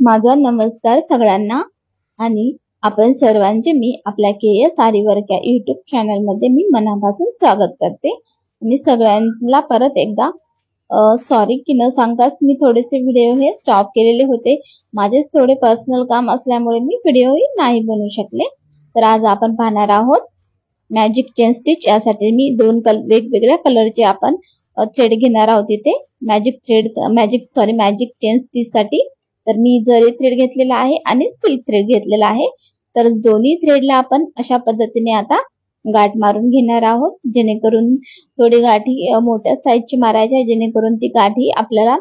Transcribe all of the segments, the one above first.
माझा नमस्कार सगळ्यांना आणि आपण सर्वांचे मी आपल्या केएस आरी वर्क या YouTube चॅनल मध्ये मी मनापासून स्वागत करते आणि सगळ्यांना परत एकदा सॉरी की न सांगताच मी थोडेसे व्हिडिओ हे स्टॉप केलेले होते। माझेच थोडे पर्सनल काम असल्यामुळे मी व्हिडिओ नाही बनवू शकले। तर आज आपण पाहणार आहोत मॅजिक चेन स्टिच। यासाठी मी दोन वेगवेगळ्या कलरचे आपण थ्रेड घेणार आहोत। इथे मॅजिक चेन स्टिच साठी तर मी जरी थ्रेड घेतलेला आहे आणि सिल्क थ्रेड घेतलेला आहे। तर दोन्ही थ्रेडला आपण अशा पद्धतीने आता गाठ मारून घेणार आहोत, जेणेकरून थोडी गाठी मोठ्या साईजची मारायची आहे, जेणेकरून ती गाठी आपल्याला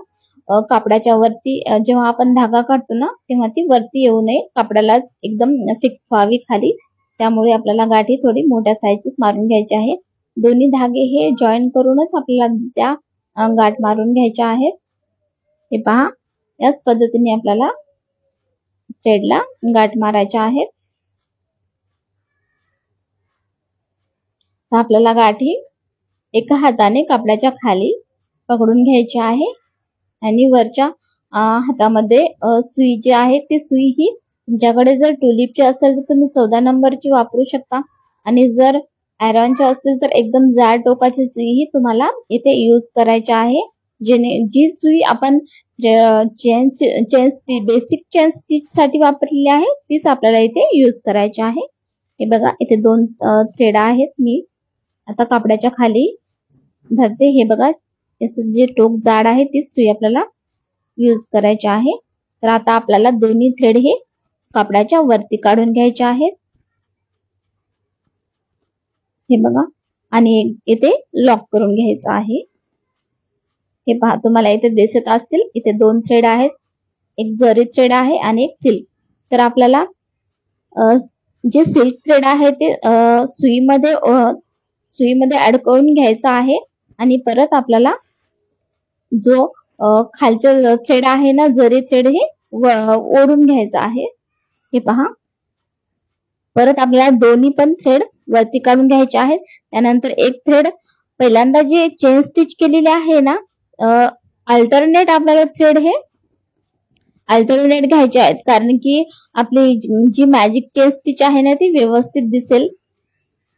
कापडाच्या वरती जेव्हा आपण धागा काढतो ना तेव्हा ती वरती येऊ नये, कापडालाच एकदम फिक्स व्हावी खाली। त्यामुळे आपल्याला गाठी थोडी मोठ्या साईजचीच मारून घ्यायची आहे। दोन्ही धागे हे जॉईन करूनच आपल्याला त्या गाठ मारून घ्यायच्या आहेत। हे पहा, याच पद्धतीने आपल्याला थ्रेडला गाठ मारायच्या आहेत। आपल्याला गाठी एका हाताने कापडाच्या खाली पकडून घ्यायची आहे आणि वरच्या हातामध्ये सुई जी आहे ती सुई ही तुमच्याकडे जर टुलिपची असेल तर तुम्ही 14 नंबरची वापरू शकता आणि जर आयरॉनची असेल तर एकदम जाड टोकाची सुई ही तुम्हाला इथे यूज करायची आहे। जी सुई आपण बेसिक चेन स्टिच साठी वापरलेली आहे तीच आपल्याला इथे यूज करायची आहे। हे बघा, इथे दोन थ्रेड आहेत। मी आता कापडाच्या खाली धरते। हे बघा, याचं जे टोक जाड आहे तीच सुई आपल्याला यूज करायची आहे। तर आता आपल्याला दोन्ही थ्रेड हे कापडाच्या वरती काढून घ्यायचे आहेत। हे बघा, आणि इथे लॉक करून घ्यायचं आहे। हे पहा, तुम्हाला इथे दिसत असतील, इथे दोन थ्रेड आहेत, एक जरी थ्रेड आहे आणि एक सिल्क। तर आपल्याला जे सिल्क थ्रेड आहे ते सुईमध्ये अडकवून घ्यायचा आहे आणि परत आपल्याला जो खालचा थ्रेड आहे ना, जरी थ्रेड हे ओढून घ्यायचा आहे। हे पहा, परत आपल्याला दोन्ही पण थ्रेड वरती काढून घ्यायचे आहेत। त्यानंतर एक थ्रेड पहिल्यांदा जे चेन स्टिच केलेले आहे ना, अल्टरनेट आपल्याला थ्रेड हे अल्टरनेट घ्यायचे आहेत, कारण की आपली जी मॅजिक चेन स्टिच आहे ना ती व्यवस्थित दिसेल।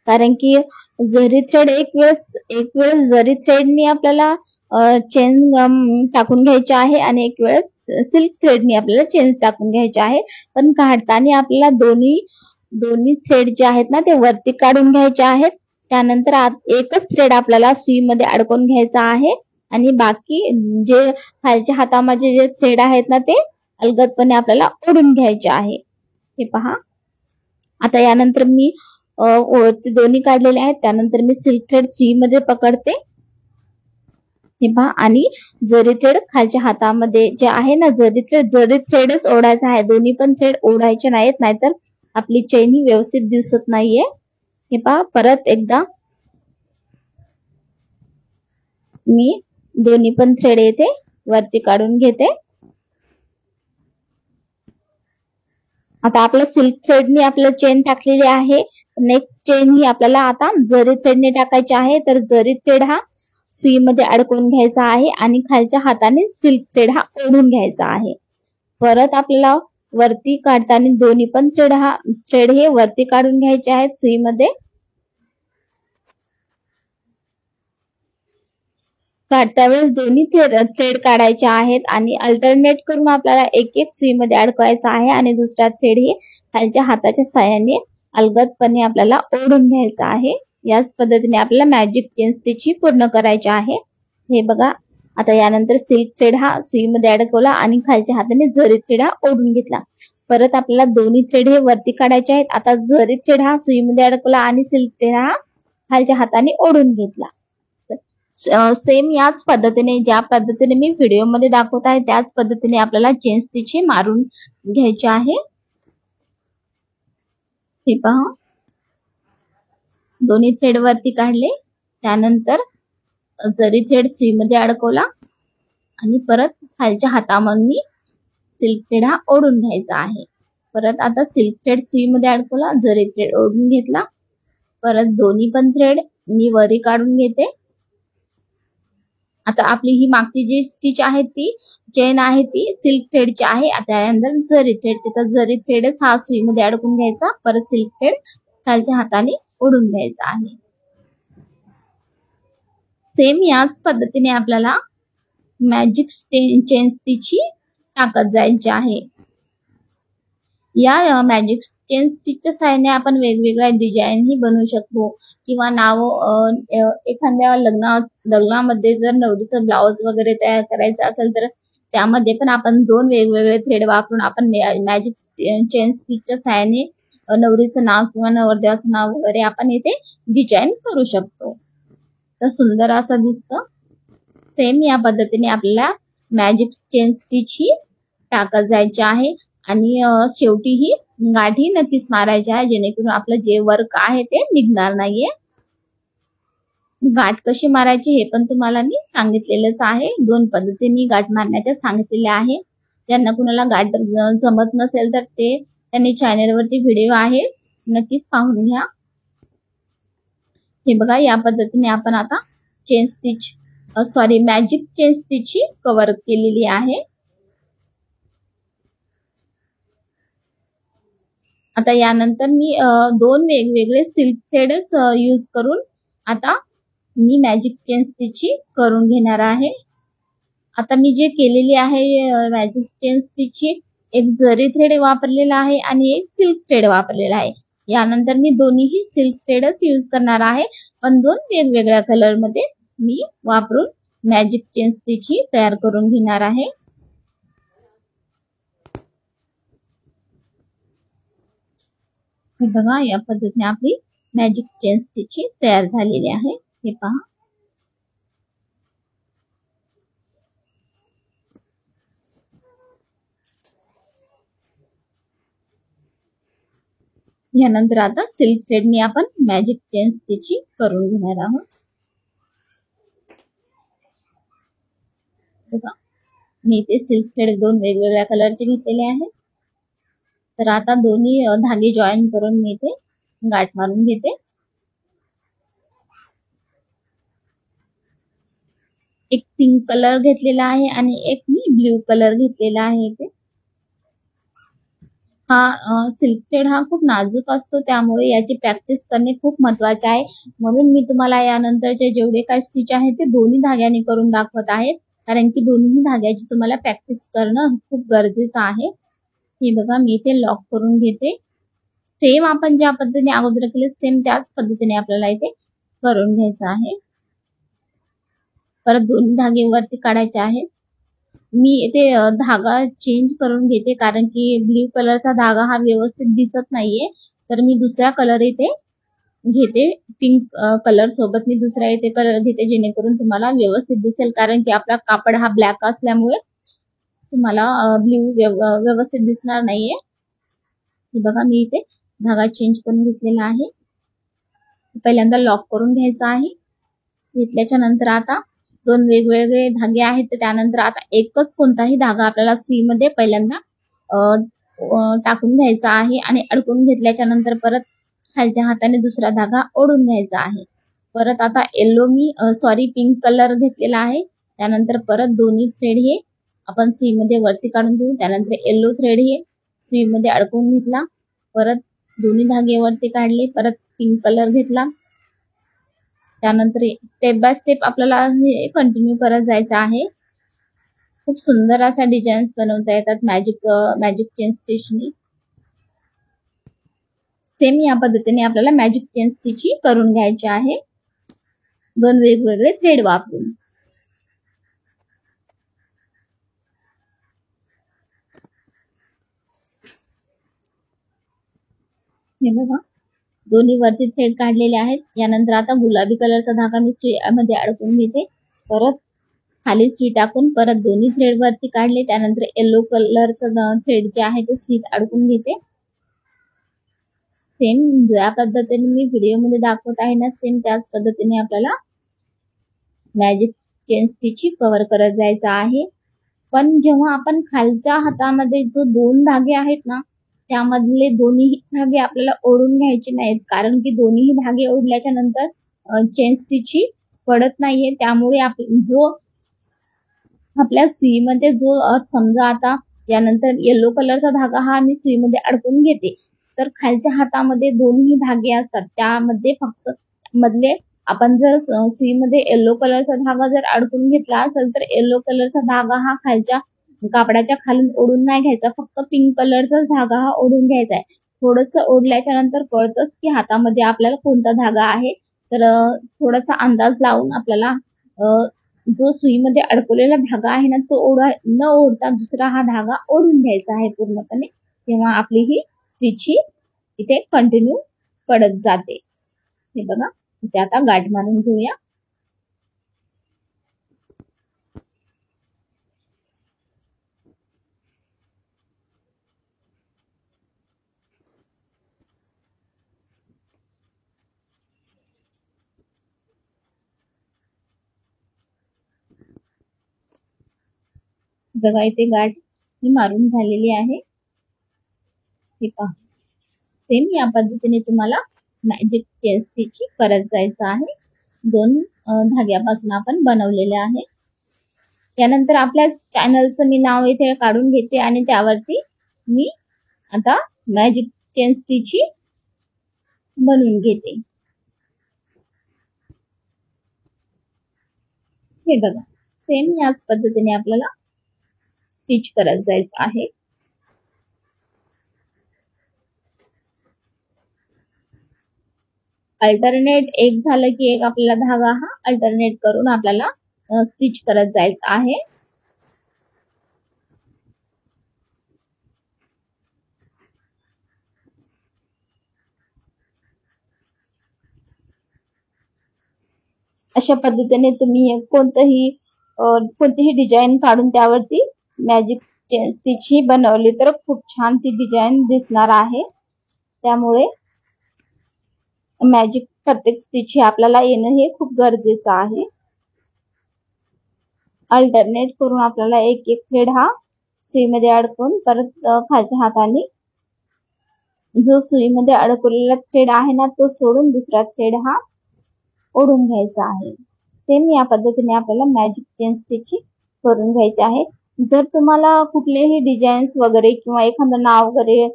कारण की जरी थ्रेड एक वेळेस जरी थ्रेडनी आपल्याला चेन टाकून घ्यायची आहे आणि एक वेळेस सिल्क थ्रेडनी आपल्याला चेन टाकून घ्यायची आहे। पण काढताना आपल्याला दोन्ही थ्रेड जे आहेत ना ते वरती काढून घ्यायचे आहेत। त्यानंतर एकच थ्रेड आपल्याला सुईमध्ये अडकवून घ्यायचा आहे आणि बाकी जे खालच्या हातामध्ये जे थ्रेड आहेत ना ते अलगदपणे आपल्याला ओढून घ्यायचे आहे। हे पहा, आता यानंतर मी ते दोन्ही काढलेले आहेत। त्यानंतर मी सिल्क थ्रेड सुईमध्ये पकडते। हे पहा, आणि जरी थ्रेड खालच्या हातामध्ये जे आहे ना जरी थ्रेडच ओढायचा आहे, दोन्ही पण थ्रेड ओढायचे नाहीत, नाहीतर आपली चेन ही व्यवस्थित दिसत नाहीये। हे पहा, परत एकदा मी दोन्ही पण थ्रेड येथे वरती काढून घेते। आता आपल्या सिल्क थ्रेडनी आपल्याला चेन टाकलेली आहे। नेक्स्ट चेन ही आपल्याला आता जरी थ्रेडने टाकायची आहे। तर जरी थ्रेड हा सुईमध्ये अडकवून घ्यायचा आहे आणि खालच्या हाताने सिल्क थ्रेड हा ओढून घ्यायचा आहे। परत आपल्याला वरती काढताना दोन्ही पण थ्रेड हे वरती काढून घ्यायचे आहेत सुईमध्ये। काढता वेळेस दोन्ही थ्रेड काढायचे आहेत आणि अल्टरनेट करून आपल्याला एक सुईमध्ये अडकवायचा आहे आणि दुसरा थ्रेड हे खालच्या हाताच्या साहाय्याने अलगदपणे आपल्याला ओढून घ्यायचा आहे। याच पद्धतीने आपल्याला मॅजिक चेन स्टिच ही पूर्ण करायची आहे। हे बघा, आता यानंतर सिल्क थ्रेड हा सुईमध्ये अडकवला आणि खालच्या हाताने जरी थ्रेड हा ओढून घेतला। परत आपल्याला दोन्ही थ्रेड हे वरती काढायचे आहेत। आता जरी थ्रेड हा सुईमध्ये अडकवला आणि सिल्क थ्रेड हा खालच्या हाताने ओढून घेतला। सेम याच पद्धतीने ज्या पद्धतीने मी व्हिडिओ मध्ये दाखवत आहे त्याच पद्धतीने आपल्याला चेन स्टिच हे मारून घ्यायचे आहे। हे पहा, दोन्ही थ्रेड वरती काढले, त्यानंतर जरी थ्रेड सुईमध्ये अडकवला आणि परत खालच्या हातामध्ये सिल्क थ्रेड हा ओढून घ्यायचा आहे। परत आता सिल्क थ्रेड सुईमध्ये अडकवला, जरी थ्रेड ओढून घेतला, परत दोन्ही पण थ्रेड मी वरी काढून घेते आता आपली ही मागची जी स्टिच आहे ती चेन आहे ती सिल्क थ्रेडची आहे. त्यानंतर जरी थ्रेड, तिथं जरी थ्रेडच हा सुईमध्ये अडकून घ्यायचा, परत सिल्क थ्रेड खालच्या हाताने ओढून घ्यायचा आहे. सेम याच पद्धतीने आपल्याला मॅजिक चेन स्टिचची टाकत जायची आहे. या मॅजिक चेन स्टिचच्या सहाय्याने आपण वेगवेगळ्या डिझाईन ही बनवू शकतो किंवा नाव एखाद्या लग्नामध्ये जर नवरीचं ब्लाउज वगैरे तयार करायचं असेल तर त्यामध्ये पण आपण 2 वेगवेगळे थ्रेड वापरून आपण मॅजिक चेन स्टिचच्या सहाय्याने नवरीचं नाव किंवा नवरदेवाचं नाव वगैरे आपण इथे डिझाईन करू शकतो. तर सुंदर असं दिसतं. सेम या पद्धतीने आपल्याला मॅजिक चेन स्टिच ही टाकत जायची आहे आणि शेवटी ही गाठी नक्कीच मारायची आहे, जेणेकरून आपलं जे वर्क आहे ते निघणार नाहीये. गाठ कशी मारायची हे पण तुम्हाला मी सांगितलेलंच आहे. 2 पद्धतीने गाठ मारण्याच्या सांगितलेल्या आहे. ज्यांना कुणाला गाठ जमत नसेल तर त्यांनी चॅनलवरती व्हिडिओ आहे, नक्कीच पाहून घ्या. हे बघा, या पद्धतीने आपण आता मॅजिक चेन स्टिचची कव्हर केलेली आहे. आता यानंतर मी 2 वेगवेगळे सिल्क थ्रेडच यूज करून आता मी मॅजिक चेन स्टिचची करून घेणार आहे. आता मी जे केलेली आहे मॅजिक चेन स्टिचची, एक जरी थ्रेड वापरलेला आहे आणि एक सिल्क थ्रेड वापरलेला आहे. यानंतर मी दोन्हीही सिल्क थ्रेडच यूज करणार आहे, पण 2 वेगवेगळ्या कलर मध्ये मी वापरून मॅजिक चेन स्टिच ही तयार करून घेणार आहे. हे बघा, या पद्धतीने आपली मॅजिक चेन स्टिच तयार झालेली आहे. हे पहा, यानंतर आता सिल्क थ्रेडने आपण मॅजिक चेन स्टिच करून घेणार आहोत. बघा, मी इथे सिल्क थ्रेड 2 वेगवेगळ्या कलरचे घेतलेले आहेत. तर आता दोन्ही धागे जॉईन करून मी इथे गाठ मारून घेते. एक पिंक कलर घेतलेला आहे आणि एक मी ब्ल्यू कलर घेतलेला आहे इथे. सिल्क थ्रेड हा खूप नाजूक असतो, त्यामुळे याची प्रॅक्टिस करणे खूप महत्वाचे आहे. म्हणून मी तुम्हाला यानंतरचे जेवढे काही स्टिच आहे ते दोन्ही धाग्याने करून दाखवत आहे, कारण की दोन्ही धाग्याची तुम्हाला प्रॅक्टिस करणं खूप गरजेचं आहे. हे बघा, मी इथे लॉक करून घेते. सेम आपण ज्या पद्धतीने अगोदर केले सेम त्याच पद्धतीने आपल्याला इथे करून घ्यायचं आहे. परत 2 धागे वरती काढायचे आहेत. मी इथे धागा चेंज करून घेते, कारण की ब्ल्यू कलरचा धागा हा व्यवस्थित दिसत नाहीये. तर मी दुसरा कलर इथे घेते, पिंक कलर सोबत मी दुसरा इथे कलर घेते, जेणेकरून तुम्हाला व्यवस्थित दिसेल, कारण की आपला कापड हा ब्लॅक असल्यामुळे तुम्हाला ब्ल्यू व्यवस्थित दिसणार नाहीये. बघा, मी इथे धागा चेंज करून घेतलेला आहे. पहिल्यांदा लॉक करून घ्यायचा आहे. घेतल्याच्या नंतर आता 2 वेगवेगळे धागे आहेत, तर त्यानंतर आता एकच कोणताही धागा आपल्याला सुईमध्ये पहिल्यांदा टाकून घ्यायचा आहे आणि अडकून घेतल्याच्या नंतर परत खालच्या हाताने दुसरा धागा ओढून घ्यायचा आहे. परत आता पिंक कलर घेतलेला आहे. त्यानंतर परत दोन्ही थ्रेड हे आपण सुईमध्ये वरती काढून घेऊ. त्यानंतर येलो थ्रेड हे सुईमध्ये अडकून घेतला, परत दोन्ही धागे वरती काढले, परत पिंक कलर घेतला. त्यानंतर स्टेप बाय स्टेप आपल्याला हे कंटिन्यू करत जायचं आहे. खूप सुंदर असा डिझाईन्स बनवता येतात मॅजिक चेन स्टिचनी. सेम या पद्धतीने आपल्याला मॅजिक चेन स्टिच करून घ्यायची आहे, 2 वेगवेगळे थ्रेड वापरून. हे बघा, दोन्ही वरती थ्रेड काढलेले आहेत. यानंतर आता गुलाबी कलरचा धागा मी सुईमध्ये अडकून घेते. परत खाली सुई टाकून परत दोन्ही थ्रेड वरती काढले. त्यानंतर येलो कलरचा थ्रेड जे आहे ते सुईत अडकून घेते. सेम ज्या पद्धतीने मी व्हिडिओ मध्ये दाखवत आहे ना, सेम त्याच पद्धतीने आपल्याला मॅजिक चेन स्टिच कव्हर करत जायचं आहे. पण जेव्हा आपण खालच्या हातामध्ये जो 2 धागे आहेत ना, त्यामधले दोन्ही धागे आपल्याला ओढून घ्यायचे नाहीत, कारण की दोन्ही धागे ओढल्याच्या नंतर चेन स्टिच पडत नाहीये. त्यामुळे जो आपल्या सुईमध्ये जो समजा आता यानंतर येलो कलरचा धागा हा मी सुईमध्ये अडकून घेते, तर खालच्या हातामध्ये दोन्ही धागे असतात त्यामध्ये फक्त मधले आपण जर सुईमध्ये येलो कलरचा धागा जर अडकून घेतला असेल तर येलो कलरचा धागा हा खालच्या कापडाच्या खालून ओढून नाही घ्यायचा, फक्त पिंक कलरचा धागा हा ओढून घ्यायचा आहे. थोडस ओढल्याच्या नंतर कळतच की हातामध्ये आपल्याला कोणता धागा आहे, तर थोडासा अंदाज लावून आपल्याला जो सुईमध्ये अडकवलेला धागा आहे ना तो न ओढता दुसरा हा धागा ओढून घ्यायचा आहे पूर्णपणे, तेव्हा आपली ही स्टिच ही इथे कंटिन्यू पडत जाते. हे बघा, इथे आता गाठ मारून घेऊया. बघा इथे गाठ ही मारून झालेली आहे. हे पहा, सेम या पद्धतीने तुम्हाला मॅजिक चेन स्टिच करत जायचं आहे. दोन धाग्यापासून आपण बनवलेले आहे. त्यानंतर आपल्या चॅनलचं मी नाव इथे काढून घेते आणि त्यावरती मी आता मॅजिक चेन स्टिच बनवून घेते. हे बघा, सेम याच पद्धतीने आपल्याला स्टिच करत जायचं आहे. अल्टरनेट एक झालं की एक आपल्याला धागा हा अल्टरनेट करून आपल्याला स्टिच करत जायचं आहे. अशा पद्धतीने तुम्ही कोणतीही डिझाईन काढून त्यावरती मॅजिक चेन स्टिच ही बनवली तर खूप छान ती डिझाईन दिसणार आहे. त्यामुळे मॅजिक प्रत्येक स्टिच हे आपल्याला येणं हे खूप गरजेचं आहे. अल्टरनेट करून आपल्याला एक एक थ्रेड हा सुईमध्ये अडकून परत खालच्या हाताने जो सुईमध्ये अडकवलेला थ्रेड आहे ना तो सोडून दुसरा थ्रेड हा ओढून घ्यायचा आहे. सेम या पद्धतीने आपल्याला मॅजिक चेन स्टिच करून घ्यायचे आहे. जर तुम्हाला कुठलेही डिझाईन्स वगैरे किंवा एखादं नाव वगैरे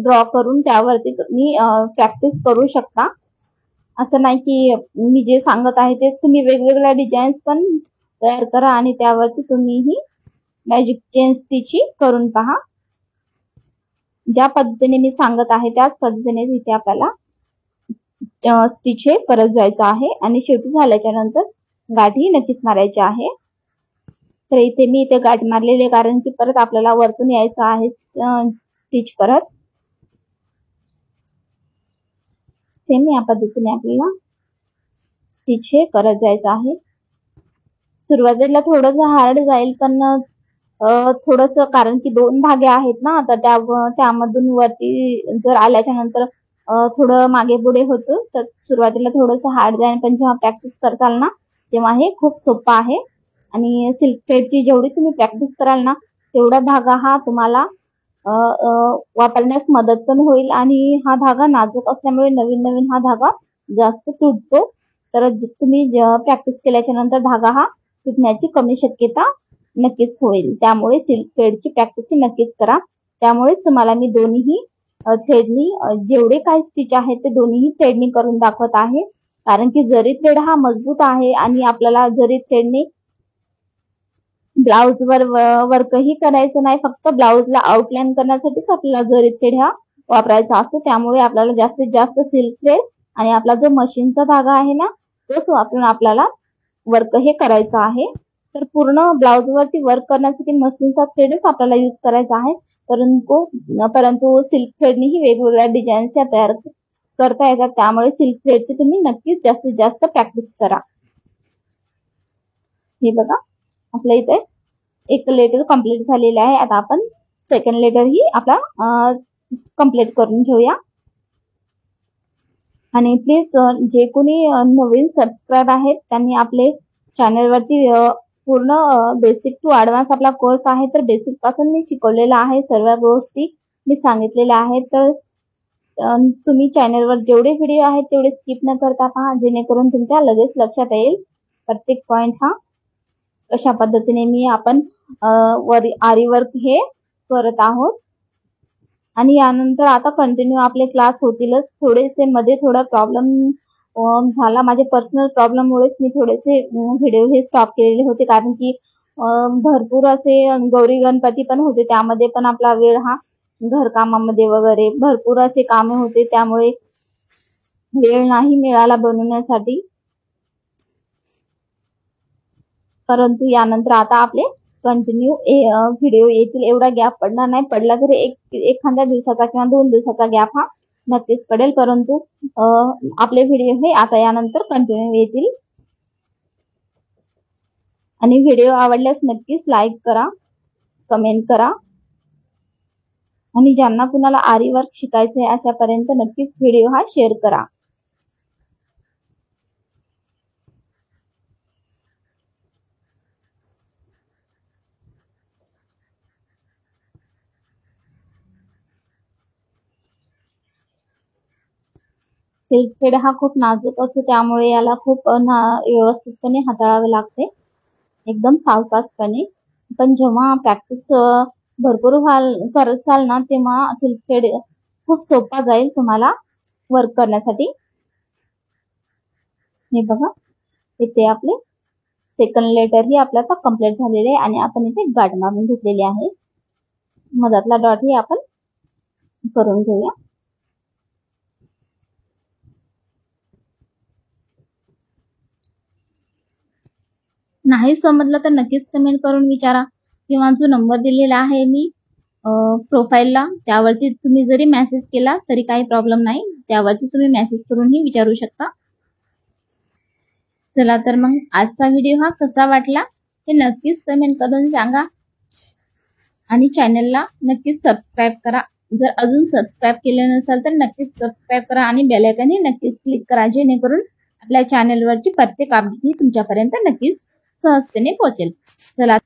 ड्रॉ करून त्यावरती तुम्ही प्रॅक्टिस करू शकता. असं नाही की मी जे सांगत आहे ते तुम्ही वेगवेगळ्या डिझाईन्स पण तयार करा आणि त्यावरती तुम्ही ही मॅजिक चेन स्टिच करून पहा. ज्या पद्धतीने मी सांगत आहे त्याच पद्धतीने इथे आपल्याला स्टिच हे करत जायचं आहे आणि शेवटी झाल्याच्या नंतर गाठी नक्कीच मारायची आहे. तर इथे मी इथे गाठ मारलेली कारण की परत आपल्याला वरतून यायचं आहे स्टिच करत. सेम या पद्धतीने आपल्याला स्टिच हे करत जायचं आहे. सुरुवातीला थोडस हार्ड जाईल पण थोडस कारण की दोन धागे आहेत ना तर त्यामधून वरती जर आल्याच्या नंतर थोडं मागे पुढे होतं तर सुरुवातीला थोडस हार्ड जाईल पण जेव्हा प्रॅक्टिस करसाल ना तेव्हा हे खूप सोपं आहे. आणि सिल्क थ्रेडची जेवढी तुम्ही प्रॅक्टिस कराल ना तेवढा धागा हा तुम्हाला वापरण्यास मदत पण होईल आणि हा धागा नाजूक असल्यामुळे नवीन नवीन हा धागा जास्त तुटतो. तर तुम्ही प्रॅक्टिस केल्याच्या नंतर धागा हा तुटण्याची कमी शक्यता नक्कीच होईल. त्यामुळे सिल्क थ्रेडची प्रॅक्टिस नक्कीच करा. त्यामुळेच तुम्हाला मी दोन्ही थ्रेडनी जेवढे काही स्टिच आहेत ते दोन्ही थ्रेडनी करून दाखवत आहे. कारण की जरी थ्रेड हा मजबूत आहे आणि आपल्याला जरी थ्रेडने ब्लाउज वर वर्कही करायचं नाही, फक्त ब्लाउजला आउटलाईन करण्यासाठीच आपल्याला जरी थ्रेड हा वापरायचा असतो. त्यामुळे आपल्याला जास्तीत जास्त सिल्क थ्रेड आणि आपला जो मशीनचा धागा आहे ना तोच वापरून आपल्याला वर्क हे करायचं आहे. तर पूर्ण ब्लाउज वरती वर्क करण्यासाठी मशीनचा थ्रेडच आपल्याला यूज करायचा आहे. परंतु सिल्क थ्रेडनीही वेगवेगळ्या डिझाईन्स या तयार करता येतात. त्यामुळे सिल्क थ्रेडची तुम्ही नक्कीच जास्तीत जास्त प्रॅक्टिस करा. हे बघा, आपल्या इथे एक लेटर कंप्लीट झालेला आहे. आता आपण सेकंड लेटर ही आपला कंप्लीट करून घेऊया. आणि प्लीज जे कोणी नवीन सबस्क्राईब आहेत त्यांनी आपले चॅनलवरती पूर्ण बेसिक टू ऍडव्हान्स आपला कोर्स आहे. तर बेसिक पासून मी शिकवलेला आहे, सर्व गोष्टी मी सांगितलेल्या आहेत. तर तुम्ही चॅनलवर जेवढे व्हिडिओ आहेत तेवढे स्किप न करता पहा जेणेकरून तुमच्या लगेच लक्षात येईल प्रत्येक पॉइंट हा कशा पद्धतीने मी आपण आरी वर्क हे करत आहोत. आणि यानंतर आता कंटिन्यू आपले क्लास होतीलच. थोडेसे मध्ये थोडा प्रॉब्लेम झाला, माझे पर्सनल प्रॉब्लेम मुळेच मी थोडेसे व्हिडिओ हे स्टॉप केलेले होते, कारण की भरपूर असे गौरी गणपती पण होते, त्यामध्ये पण आपला वेळ हा घरकामामध्ये वगैरे भरपूर असे कामे होते, त्यामुळे वेळ नाही मिळाला बनवण्यासाठी. परंतु यानंतर आता आपले कंटिन्यू व्हिडिओ येतील. एवढा गॅप पडणार नाही, पडला तरी एखाद्या दिवसाचा किंवा 2 दिवसाचा गॅप हा नक्कीच पडेल, परंतु आपले व्हिडिओ हे आता यानंतर कंटिन्यू येतील. आणि व्हिडिओ आवडल्यास नक्कीच लाईक करा, कमेंट करा, आणि ज्यांना कुणाला आरी वर्क शिकायचे आहे अशापर्यंत नक्कीच व्हिडिओ हा शेअर करा. सिल्क थ्रेड हा खूप नाजूक असतो, त्यामुळे याला खूप व्यवस्थितपणे हाताळावे लागते, एकदम सावकाशपणे. पण जेव्हा प्रॅक्टिस भरपूर करत चाल ना, तेव्हा सिल्क थ्रेड खूप सोपा जाईल तुम्हाला वर्क करण्यासाठी. हे बघा, इथे आपले सेकंड लेटर ही आपल्या आता कंप्लीट झालेले आहे, आणि आपण इथे गाठ मारून घेतलेली आहे. मधातला डॉट ही आपण करून घेऊया. नाही समजलं तर नक्कीच कमेंट करून विचारा, किंवा जो नंबर दिलेला आहे मी प्रोफाईलला त्यावरती तुम्ही जरी मेसेज केला तरी काही प्रॉब्लेम नाही, त्यावरती तुम्ही मेसेज करूनही विचारू शकता. चला तर मग आजचा व्हिडिओ हा कसा वाटला हे नक्कीच कमेंट करून सांगा, आणि चॅनलला नक्कीच सबस्क्राईब करा. जर अजून सबस्क्राईब केले नसेल तर नक्कीच सबस्क्राईब करा, आणि बेल आयकॉन ही नक्कीच क्लिक करा, जेणेकरून आपल्या चॅनलवरची प्रत्येक अपडेट ही तुमच्यापर्यंत नक्कीच सहजतेने पोहोचेल. चला